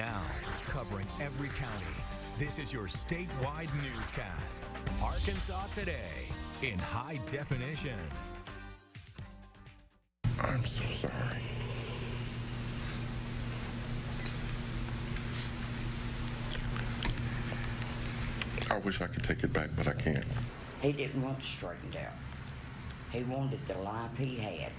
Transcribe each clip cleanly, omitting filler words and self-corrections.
Now, covering every county, this is your statewide newscast. Arkansas Today in high definition. I'm so sorry. I wish I could take it back, but I can't. He didn't want straightened out. He wanted the life he had.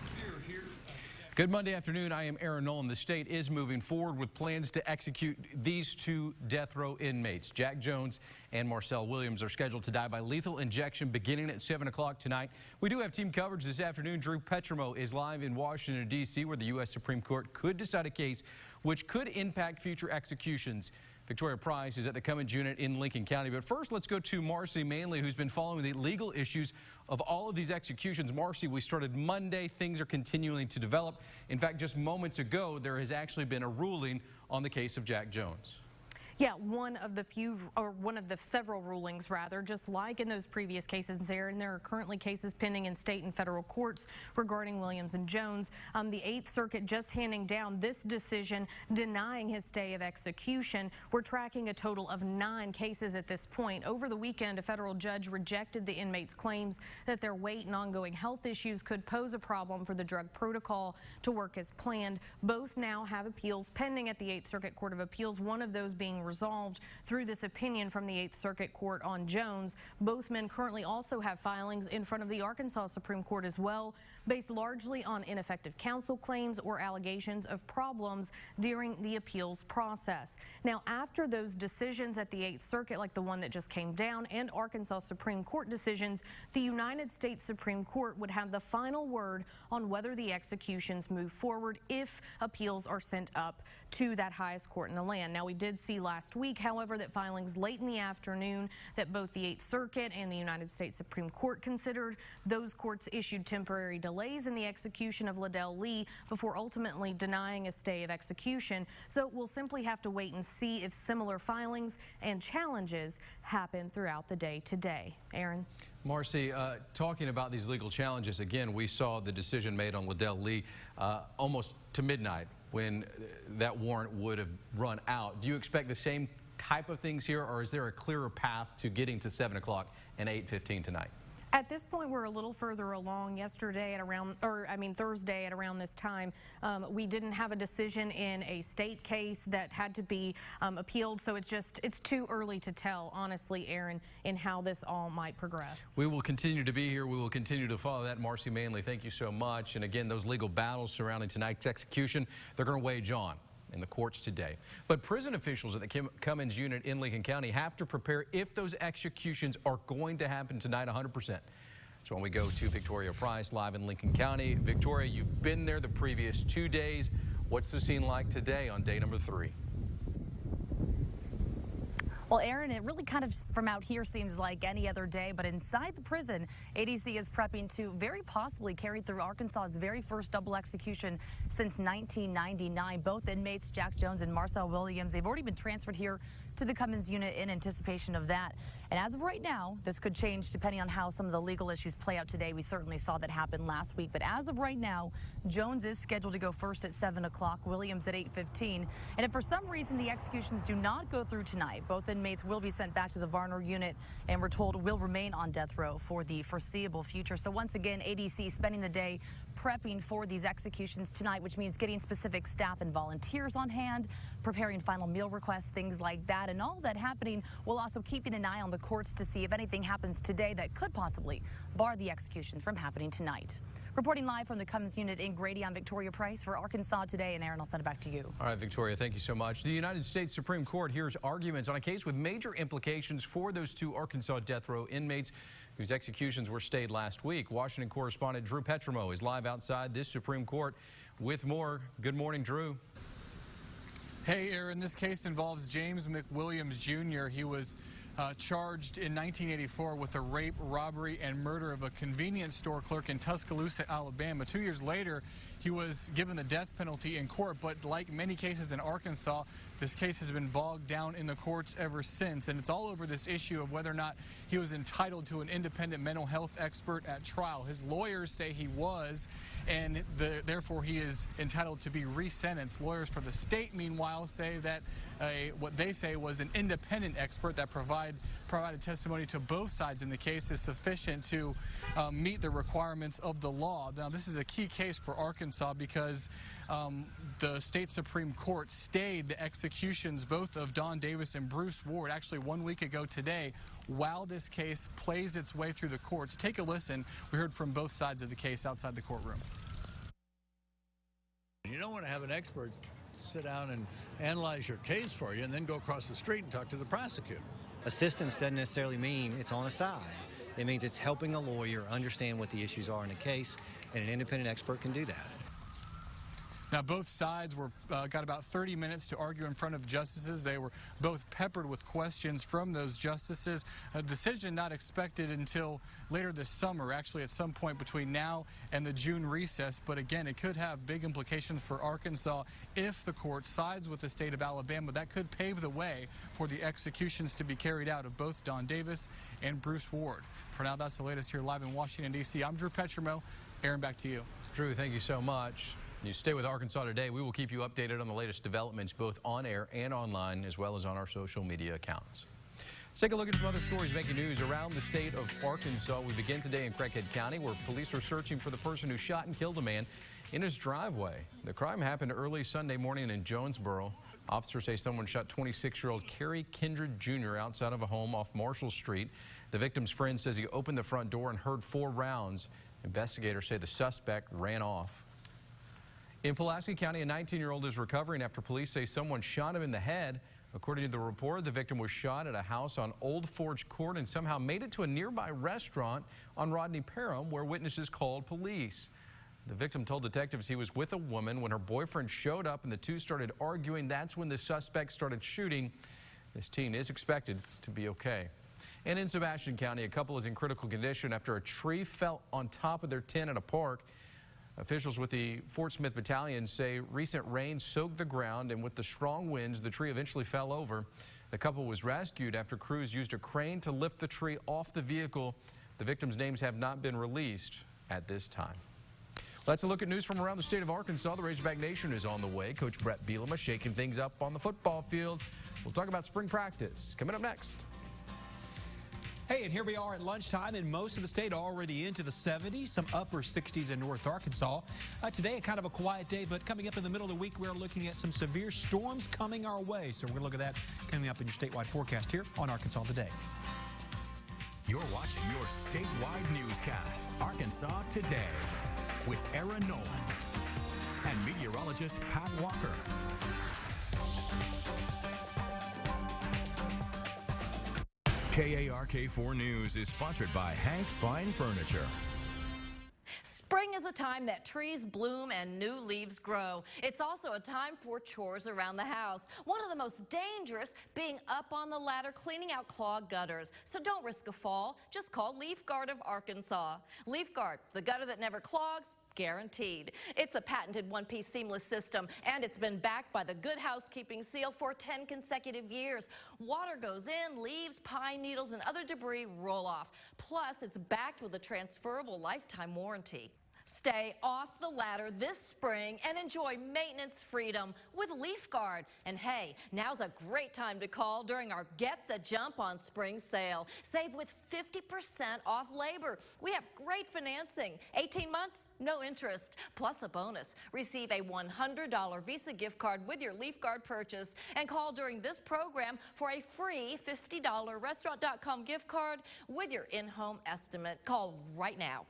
Good Monday afternoon. I am Aaron Nolan. The state is moving forward with plans to execute these two death row inmates. Jack Jones and Marcel Williams are scheduled to die by lethal injection beginning at 7 o'clock tonight. We do have team coverage this afternoon. Drew Petrimo is live in Washington, D.C., where the U.S. Supreme Court could decide a case which could impact future executions. Victoria Price is at the Cummins unit in Lincoln County. But first, let's go to Marcy Manley, who's been following the legal issues of all of these executions. Marcy, we started Monday. Things are continuing to develop. In fact, just moments ago, there has actually been a ruling on the case of Jack Jones. Yeah, one of the several rulings, rather, just like in those previous cases, Aaron. There are currently cases pending in state and federal courts regarding Williams and Jones. The 8th Circuit just handing down this decision denying his stay of execution. We're tracking a total of 9 cases at this point. Over the weekend, a federal judge rejected the inmates' claims that their weight and ongoing health issues could pose a problem for the drug protocol to work as planned. Both now have appeals pending at the 8th Circuit Court of Appeals, one of those being resolved through this opinion from the 8th Circuit Court on Jones. Both men currently also have filings in front of the Arkansas Supreme Court as well, based largely on ineffective counsel claims or allegations of problems during the appeals process. Now, after those decisions at the 8th Circuit, like the one that just came down, and Arkansas Supreme Court decisions, the United States Supreme Court would have the final word on whether the executions move forward if appeals are sent up to that highest court in the land. Now, we did see last week, however, that filings late in the afternoon that both the 8th Circuit and the United States Supreme Court considered. Those courts issued temporary delays in the execution of Liddell Lee before ultimately denying a stay of execution. So we'll simply have to wait and see if similar filings and challenges happen throughout the day today. Aaron? Marcy, talking about these legal challenges, again, we saw the decision made on Liddell Lee almost to midnight when that warrant would have run out. Do you expect the same type of things here, or is there a clearer path to getting to 7 o'clock and 8:15 tonight? At this point, we're a little further along. Yesterday at Thursday at around this time, we didn't have a decision in a state case that had to be appealed. So it's too early to tell, honestly, Aaron, in how this all might progress. We will continue to be here. We will continue to follow that. Marcy Manley, thank you so much. And again, those legal battles surrounding tonight's execution, they're going to wage on in the courts today. But prison officials at the Cummins unit in Lincoln County have to prepare if those executions are going to happen tonight 100%. So when we go to Victoria Price live in Lincoln County. Victoria, you've been there the previous 2 days. What's the scene like today on day number 3? Well, Aaron, it really kind of from out here seems like any other day, but inside the prison, ADC is prepping to very possibly carry through Arkansas's very first double execution since 1999. Both inmates, Jack Jones and Marcel Williams, they've already been transferred here to the Cummins unit in anticipation of that. And as of right now, this could change depending on how some of the legal issues play out today. We certainly saw that happen last week. But as of right now, Jones is scheduled to go first at 7 o'clock, Williams at 8:15. And if for some reason the executions do not go through tonight, both inmates will be sent back to the Varner unit and we're told will remain on death row for the foreseeable future. So once again, ADC spending the day prepping for these executions tonight, which means getting specific staff and volunteers on hand, preparing final meal requests, things like that. And all of that happening while also keeping an eye on the courts to see if anything happens today that could possibly bar the executions from happening tonight. Reporting live from the Cummins unit in Grady, I'm Victoria Price for Arkansas Today. And Aaron, I'll send it back to you. All right, Victoria, thank you so much. The United States Supreme Court hears arguments on a case with major implications for those 2 Arkansas death row inmates whose executions were stayed last week. Washington correspondent Drew Petrimo is live outside this Supreme Court with more. Good morning, Drew. Hey, Aaron, this case involves James McWilliams Jr. He was charged in 1984 with the rape, robbery, and murder of a convenience store clerk in Tuscaloosa, Alabama. 2 years later, he was given the death penalty in court, but like many cases in Arkansas, this case has been bogged down in the courts ever since, and it's all over this issue of whether or not he was entitled to an independent mental health expert at trial. His lawyers say he was, and therefore he is entitled to be resentenced. Lawyers for the state, meanwhile, say that what they say was an independent expert that provided testimony to both sides in the case is sufficient to meet the requirements of the law. Now, this is a key case for Arkansas because the state Supreme Court stayed the executions both of Don Davis and Bruce Ward actually 1 week ago today while this case plays its way through the courts. Take a listen. We heard from both sides of the case outside the courtroom. You don't want to have an expert sit down and analyze your case for you and then go across the street and talk to the prosecutor. Assistance doesn't necessarily mean it's on a side. It means it's helping a lawyer understand what the issues are in a case, and an independent expert can do that. Now, both sides got about 30 minutes to argue in front of justices. They were both peppered with questions from those justices. A decision not expected until later this summer, actually at some point between now and the June recess. But again, it could have big implications for Arkansas if the court sides with the state of Alabama. That could pave the way for the executions to be carried out of both Don Davis and Bruce Ward. For now, that's the latest here live in Washington, D.C. I'm Drew Petromo. Aaron, back to you. Drew, thank you so much. You stay with Arkansas Today. We will keep you updated on the latest developments both on air and online, as well as on our social media accounts. Let's take a look at some other stories making news around the state of Arkansas. We begin today in Craighead County, where police are searching for the person who shot and killed a man in his driveway. The crime happened early Sunday morning in Jonesboro. Officers say someone shot 26-year-old Kerry Kindred Jr. outside of a home off Marshall Street. The victim's friend says he opened the front door and heard 4 rounds. Investigators say the suspect ran off. In Pulaski County, a 19-year-old is recovering after police say someone shot him in the head. According to the report, the victim was shot at a house on Old Forge Court and somehow made it to a nearby restaurant on Rodney Parham, where witnesses called police. The victim told detectives he was with a woman when her boyfriend showed up and the two started arguing. That's when the suspect started shooting. This teen is expected to be okay. And in Sebastian County, a couple is in critical condition after a tree fell on top of their tent at a park. Officials with the Fort Smith Battalion say recent rain soaked the ground, and with the strong winds, the tree eventually fell over. The couple was rescued after crews used a crane to lift the tree off the vehicle. The victims' names have not been released at this time. Let's look at news from around the state of Arkansas. The Razorback Nation is on the way. Coach Brett Bielema shaking things up on the football field. We'll talk about spring practice coming up next. Hey, and here we are at lunchtime, and most of the state already into the 70s, some upper 60s in North Arkansas. Today, kind of a quiet day, but coming up in the middle of the week, we're looking at some severe storms coming our way. So we're going to look at that coming up in your statewide forecast here on Arkansas Today. You're watching your statewide newscast, Arkansas Today, with Aaron Nolan and meteorologist Pat Walker. KARK4 News is sponsored by Hank's Fine Furniture. Spring is a time that trees bloom and new leaves grow. It's also a time for chores around the house. One of the most dangerous being up on the ladder cleaning out clogged gutters. So don't risk a fall. Just call Leaf Guard of Arkansas. Leaf Guard, the gutter that never clogs, guaranteed. It's a patented one-piece seamless system, and it's been backed by the Good Housekeeping seal for 10 consecutive years. Water goes in, leaves, pine needles, and other debris roll off. Plus, it's backed with a transferable lifetime warranty. Stay off the ladder this spring and enjoy maintenance freedom with Leaf Guard. And hey, now's a great time to call during our Get the Jump on Spring sale. Save with 50% off labor. We have great financing. 18 months, no interest, plus a bonus. Receive a $100 Visa gift card with your Leaf Guard purchase. And call during this program for a free $50 Restaurant.com gift card with your in-home estimate. Call right now.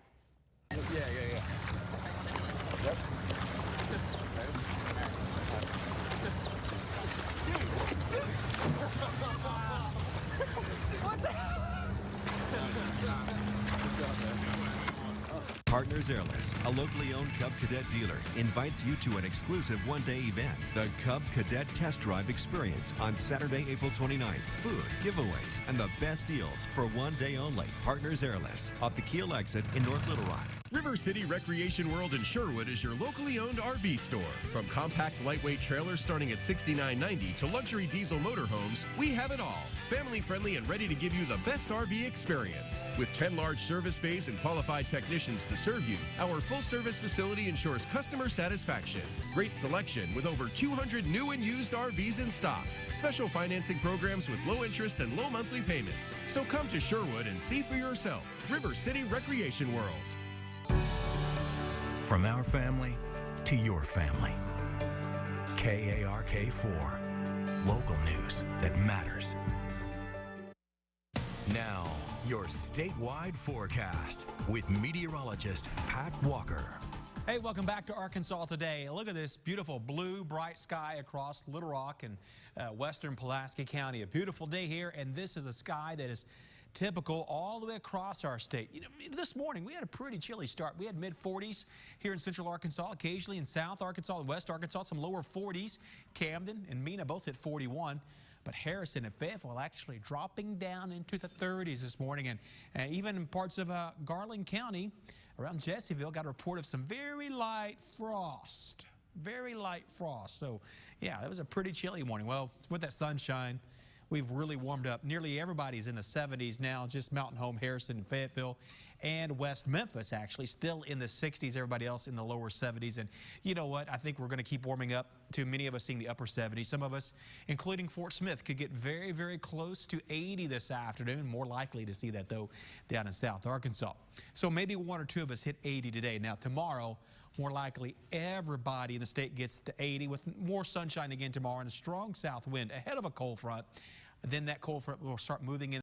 Yeah. Yep. What the? Partners Airless, a locally owned Cub Cadet dealer, invites you to an exclusive one-day event, the Cub Cadet Test Drive Experience, on Saturday, April 29th. Food, giveaways, and the best deals for one day only. Partners Airless, off the Kiel exit in North Little Rock. River City Recreation World in Sherwood is your locally owned RV store. From compact lightweight trailers starting at $69.90 to luxury diesel motorhomes, we have it all. Family friendly and ready to give you the best RV experience. With 10 large service bays and qualified technicians to serve you, our full service facility ensures customer satisfaction. Great selection with over 200 new and used RVs in stock. Special financing programs with low interest and low monthly payments. So come to Sherwood and see for yourself. River City Recreation World. From our family to your family. KARK4. Local news that matters. Now, your statewide forecast with meteorologist Pat Walker. Hey, welcome back to Arkansas Today. Look at this beautiful blue, bright sky across Little Rock and western Pulaski County. A beautiful day here, and this is a sky that is typical all the way across our state. You know, this morning we had a pretty chilly start. We had mid-40s here in central Arkansas, occasionally in south Arkansas and west Arkansas, some lower 40s. Camden and Mena both hit 41. But Harrison and Fayetteville actually dropping down into the 30s this morning. And even in parts of Garland County, around Jessieville, got a report of some very light frost. Very light frost. So, yeah, it was a pretty chilly morning. Well, with that sunshine, we've really warmed up. Nearly everybody's in the 70s now, just Mountain Home, Harrison, and Fayetteville, and West Memphis actually still in the 60s. Everybody else in the lower 70s. And you know what? I think we're going to keep warming up to many of us seeing the upper 70s. Some of us, including Fort Smith, could get very, very close to 80 this afternoon. More likely to see that, though, down in South Arkansas. So maybe one or two of us hit 80 today. Now, tomorrow, more likely everybody in the state gets to 80 with more sunshine again tomorrow and a strong south wind ahead of a cold front. Then that cold front will start moving in.